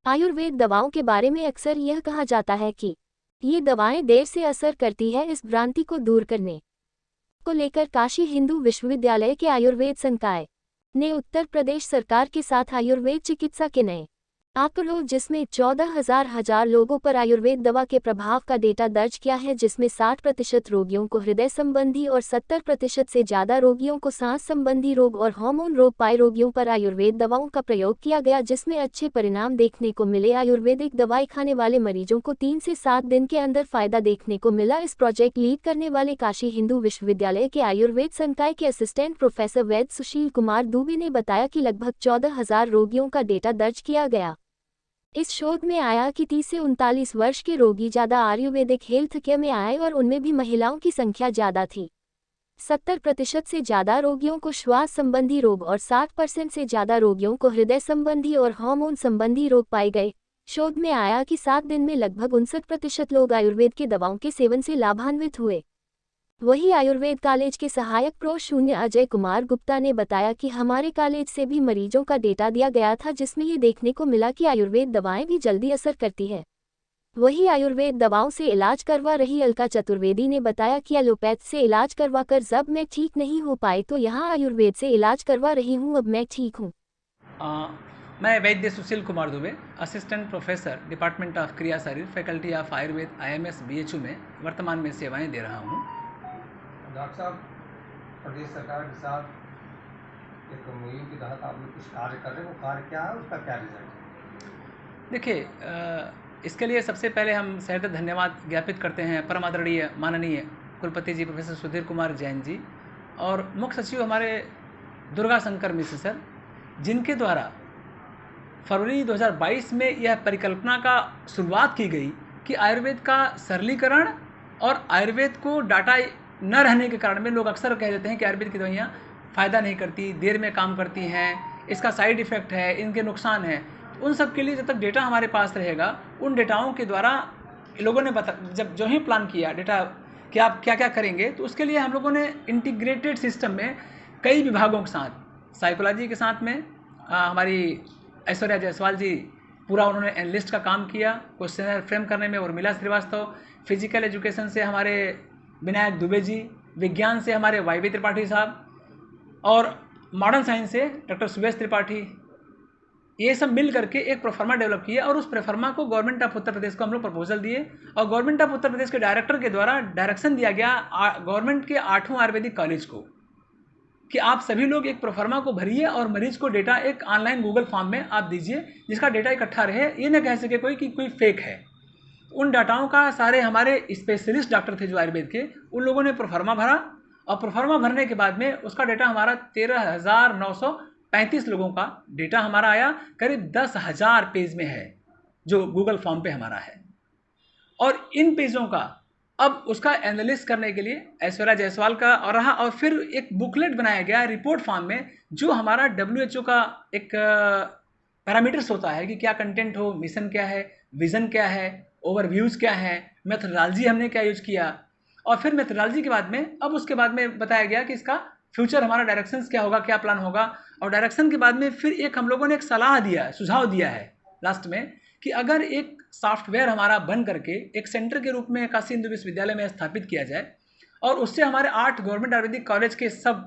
आयुर्वेद दवाओं के बारे में अक्सर यह कहा जाता है कि ये दवाएं देर से असर करती है। इस भ्रांति को दूर करने को लेकर काशी हिंदू विश्वविद्यालय के आयुर्वेद संकाय ने उत्तर प्रदेश सरकार के साथ आयुर्वेद चिकित्सा के नए आंकड़ों जिसमें 14,000 लोगों पर आयुर्वेद दवा के प्रभाव का डेटा दर्ज किया है, जिसमें 60% रोगियों को हृदय संबंधी और 70% से ज्यादा रोगियों को सांस संबंधी रोग और हार्मोन रोग पाए रोगियों पर आयुर्वेद दवाओं का प्रयोग किया गया, जिसमें अच्छे परिणाम देखने को मिले। आयुर्वेदिक दवाई खाने वाले मरीजों को 3 से 7 दिन के अंदर फायदा देखने को मिला। इस प्रोजेक्ट लीड करने वाले काशी हिंदू विश्वविद्यालय के आयुर्वेद संकाय के असिस्टेंट प्रोफेसर वैद्य सुशील कुमार दुबे ने बताया कि लगभग 14,000 रोगियों का डेटा दर्ज किया गया। इस शोध में आया कि 30 से 39 वर्ष के रोगी ज्यादा आयुर्वेदिक हेल्थ केयर में आए और उनमें भी महिलाओं की संख्या ज्यादा थी। 70% से ज्यादा रोगियों को श्वास संबंधी रोग और 60% से ज्यादा रोगियों को हृदय संबंधी और हार्मोन संबंधी रोग पाए गए। शोध में आया कि 7 दिन में लगभग 59% लोग आयुर्वेद के दवाओं के सेवन से लाभान्वित हुए। वहीं आयुर्वेद कॉलेज के सहायक प्रो शून्य अजय कुमार गुप्ता ने बताया कि हमारे कॉलेज से भी मरीजों का डेटा दिया गया था, जिसमें ये देखने को मिला कि आयुर्वेद दवाएं भी जल्दी असर करती है। वहीं आयुर्वेद दवाओं से इलाज करवा रही अलका चतुर्वेदी ने बताया कि एलोपैथ से इलाज करवाकर जब मैं ठीक नहीं हो पाई तो यहाँ आयुर्वेद से इलाज करवा रही हूँ, अब मैं ठीक हूँ। मैं Vaidya Sushil Kumar Dubey, assistant professor department of Kriya Sharir, faculty of Ayurveda IMS BHU में वर्तमान में सेवाएं दे रहा हूँ। डॉक्टर साहब, प्रदेश सरकार के साथ एक मुहिम के तहत आप लोग कुछ कार्य कर रहे हैं, वो कार्य क्या है, उसका क्या रिजल्ट है? देखिए, इसके लिए सबसे पहले हम सहृदय धन्यवाद ज्ञापित करते हैं परम आदरणीय माननीय कुलपति जी प्रोफेसर सुधीर कुमार जैन जी और मुख्य सचिव हमारे दुर्गा शंकर मिश्र सर, जिनके द्वारा फरवरी 2022 में यह परिकल्पना का शुरुआत की गई कि आयुर्वेद का सरलीकरण और आयुर्वेद को डाटा न रहने के कारण में लोग अक्सर कह देते हैं कि आयुर्वेद की दवाइयाँ फ़ायदा नहीं करती, देर में काम करती हैं, इसका साइड इफ़ेक्ट है, इनके नुकसान हैं। तो उन सब के लिए जब तक डेटा हमारे पास रहेगा, उन डेटाओं के द्वारा लोगों ने जब जो ही प्लान किया डेटा कि आप क्या क्या करेंगे, तो उसके लिए हम लोगों ने इंटीग्रेटेड सिस्टम में कई विभागों के साथ, साइकोलॉजी के साथ में हमारी ऐश्वर्या जायसवाल जी पूरा उन्होंने एनालिस्ट का काम किया, क्वेश्चनर फ्रेम करने में उर्मिला श्रीवास्तव, फिजिकल एजुकेशन से हमारे विनायक दुबे जी, विज्ञान से हमारे YB त्रिपाठी साहब और मॉडर्न साइंस से डॉक्टर सुबेश त्रिपाठी, ये सब मिल करके एक प्रोफार्मा डेवलप किया और उस प्रोफार्मा को गवर्नमेंट ऑफ उत्तर प्रदेश को हम लोग प्रपोजल दिए और गवर्नमेंट ऑफ उत्तर प्रदेश के डायरेक्टर के द्वारा डायरेक्शन दिया गया गवर्नमेंट के 8वां आयुर्वेदिक कॉलेज को कि आप सभी लोग एक प्रोफार्मा को भरिए और मरीज को डेटा एक ऑनलाइन गूगल फॉर्म में आप दीजिए, जिसका डेटा इकट्ठा रहे, ये न कह सके कोई कि कोई फेक है। उन डाटाओं का सारे हमारे स्पेशलिस्ट डॉक्टर थे जो आयुर्वेद के, उन लोगों ने प्रोफार्मा भरा और प्रोफार्मा भरने के बाद में उसका डेटा हमारा 13,935 लोगों का डेटा हमारा आया, करीब 10,000 पेज में है जो गूगल फॉर्म पे हमारा है। और इन पेजों का अब उसका एनालिसिस करने के लिए ऐश्वर्या जायसवाल का और रहा और फिर एक बुकलेट बनाया गया रिपोर्ट फॉर्म में, जो हमारा WHO का एक पैरामीटर्स होता है कि क्या कंटेंट हो, मिशन क्या है, विजन क्या है, ओवरव्यूज़ क्या है, मेथोडोलॉजी हमने क्या यूज किया और फिर मेथोडोलॉजी के बाद में अब उसके बाद में बताया गया कि इसका फ्यूचर हमारा डायरेक्शंस क्या होगा, क्या प्लान होगा। और डायरेक्शन के बाद में फिर एक हम लोगों ने एक सलाह दिया है, सुझाव दिया है लास्ट में कि अगर एक सॉफ्टवेयर हमारा बन करके एक सेंटर के रूप में काशी हिंदू विश्वविद्यालय में स्थापित किया जाए और उससे हमारे 8 गवर्नमेंट आयुर्वेदिक कॉलेज के सब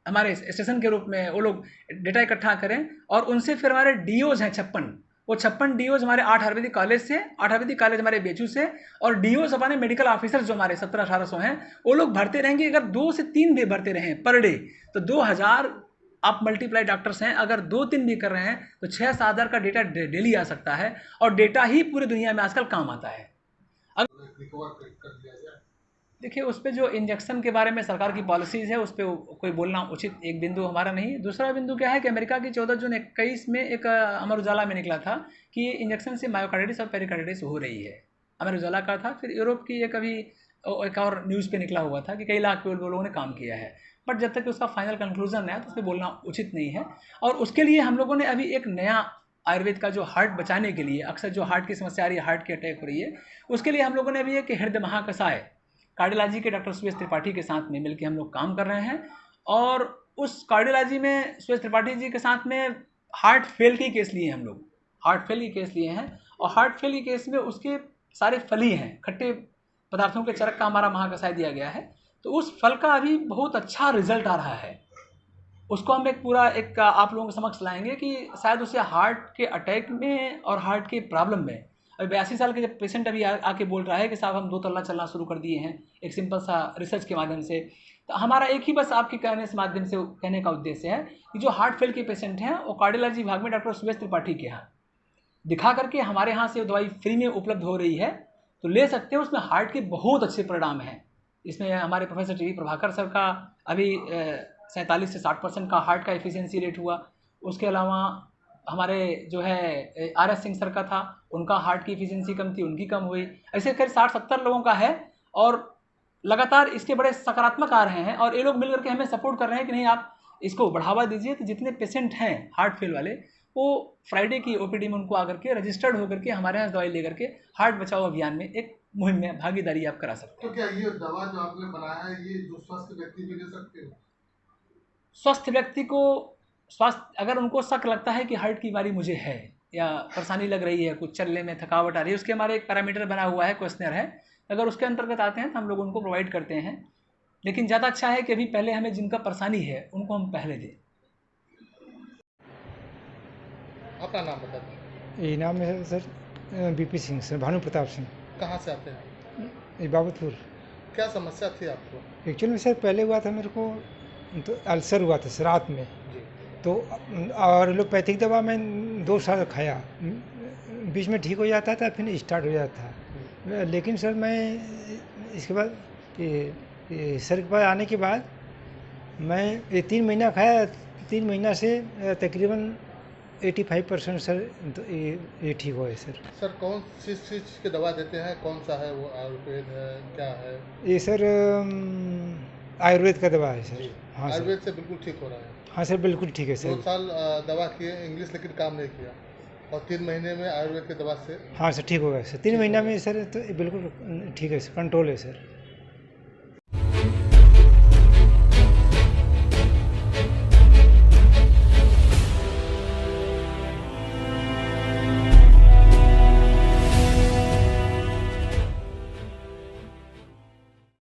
हमारे स्टेशन के रूप में वो लोग डेटा इकट्ठा करें और उनसे फिर हमारे DOs हैं 56, वो 56 DOs हमारे 8 आयुर्वेदिक कॉलेज से, 8 आयुर्वेदिक कॉलेज हमारे BHU से और DOs हमारे मेडिकल ऑफिसर्स जो हमारे 1700-1800 हैं, वो लोग भरते रहेंगे। अगर 2 से 3 भी भरते रहें पर डे तो 2000 आप मल्टीप्लाई डॉक्टर्स हैं, अगर 2-3 भी कर रहे हैं तो 6-7 हज़ार का डेटा डेली आ सकता है और डेटा ही पूरी दुनिया में आजकल काम आता है। देखिए, उस पर जो इंजेक्शन के बारे में सरकार की पॉलिसीज़ है उस पर कोई बोलना उचित एक बिंदु हमारा नहीं। दूसरा बिंदु क्या है कि अमेरिका की 14 जून 21 में एक अमर उजाला में निकला था कि इंजेक्शन से मायोकार्डिटिस और पेरिकार्डिटिस हो रही है, अमर उजाला का था। फिर यूरोप की एक अभी एक और न्यूज़ पे निकला हुआ था कि कई लाख लोगों ने काम किया है, बट जब तक उसका फाइनल कंक्लूजन है तो उस पर बोलना उचित नहीं है। और उसके लिए हम लोगों ने अभी एक नया आयुर्वेद का जो हार्ट बचाने के लिए, अक्सर जो हार्ट की समस्या आ रही है, हार्ट की अटैक हो रही है, उसके लिए हम लोगों ने अभी एक हृदय महाकषाय कार्डियोलॉजी के डॉक्टर सुरेश त्रिपाठी के साथ में मिलकर हम लोग काम कर रहे हैं। और उस कार्डियोलॉजी में सुरेश त्रिपाठी जी के साथ में हार्ट फेल के केस लिए हम लोग हार्ट फेल के केस लिए हैं, और हार्ट फेल के केस में उसके सारे फल ही हैं, खट्टे पदार्थों के चरक का हमारा महाकषाय दिया गया है। तो उस फल का अभी बहुत अच्छा रिजल्ट आ रहा है। उसको हम एक पूरा एक आप लोगों के समक्ष लाएंगे कि शायद उसे हार्ट के अटैक में और हार्ट के प्रॉब्लम में, अभी 82 साल के जब पेशेंट अभी आके बोल रहा है कि साहब हम 2 तल्ला चलना शुरू कर दिए हैं एक सिंपल सा रिसर्च के माध्यम से। तो हमारा एक ही बस आपके कहने से माध्यम से कहने का उद्देश्य है कि जो हार्ट फेल के पेशेंट हैं वो कार्डियोलॉजी विभाग में डॉक्टर सुरेश त्रिपाठी के यहाँ दिखा करके हमारे यहाँ से दवाई फ्री में उपलब्ध हो रही है, तो ले सकते हैं। उसमें हार्ट के बहुत अच्छे परिणाम हैं। इसमें हमारे प्रोफेसर टी प्रभाकर सर का अभी 47 से 60% का हार्ट का एफिशिएंसी रेट हुआ। उसके अलावा हमारे जो है RS सिंह सर का था, उनका हार्ट की एफिशिएंसी कम थी, उनकी कम हुई। ऐसे करीब 60-70 लोगों का है और लगातार इसके बड़े सकारात्मक आ रहे हैं, और ये लोग मिल करके हमें सपोर्ट कर रहे हैं कि नहीं आप इसको बढ़ावा दीजिए। तो जितने पेशेंट हैं हार्ट फेल वाले वो फ्राइडे की OPD में उनको आकर के रजिस्टर्ड होकर के हमारे यहाँ दवाई लेकर के हार्ट बचाओ अभियान में एक मुहिम में भागीदारी आप करा सकते हैं। तो क्या ये दवा जो आपने बनाया है ये जो स्वस्थ व्यक्ति भी ले सकते हो? स्वस्थ व्यक्ति को स्वास्थ्य अगर उनको शक लगता है कि हार्ट की बीमारी मुझे है या परेशानी लग रही है, कुछ चलने में थकावट आ रही है, उसके हमारे एक पैरामीटर बना हुआ है, क्वेश्चनर है, अगर उसके अंतर्गत आते हैं तो हम लोग उनको प्रोवाइड करते हैं। लेकिन ज़्यादा अच्छा है कि अभी पहले हमें जिनका परेशानी है उनको हम पहले दें। अपना नाम बता दें। ये नाम है sir BP Singh sir, Bhanu Pratap Singh, कहाँ से आते हैं? ये बाबतपुर। क्या समस्या थी आपको? एक्चुअली में सर पहले हुआ था मेरे को, तो अल्सर हुआ था सर रात में, जी। तो और एलोपैथिक दवा मैं 2 साल खाया, बीच में ठीक हो जाता था फिर स्टार्ट हो जाता था। लेकिन सर मैं इसके बाद सर के पास आने के बाद मैं ये 3 महीना खाया, 3 महीना से तकरीबन 85% सर तो ये ठीक हुआ है सर। सर कौन सी चीज़ की दवा देते हैं, कौन सा है वो, आयुर्वेद है क्या है? ये सर आयुर्वेद का दवा है सर। जी। हाँ सर, आयुर्वेद से बिल्कुल ठीक हो रहा है। हाँ सर बिल्कुल ठीक है 2 सर। साल दवा किए इंग्लिश लेकिन काम नहीं किया, और 3 महीने में आयुर्वेद की दवा से हाँ सर ठीक हो गया सर, 3 महीना में सर तो ये बिल्कुल ठीक है सर, कंट्रोल है सर।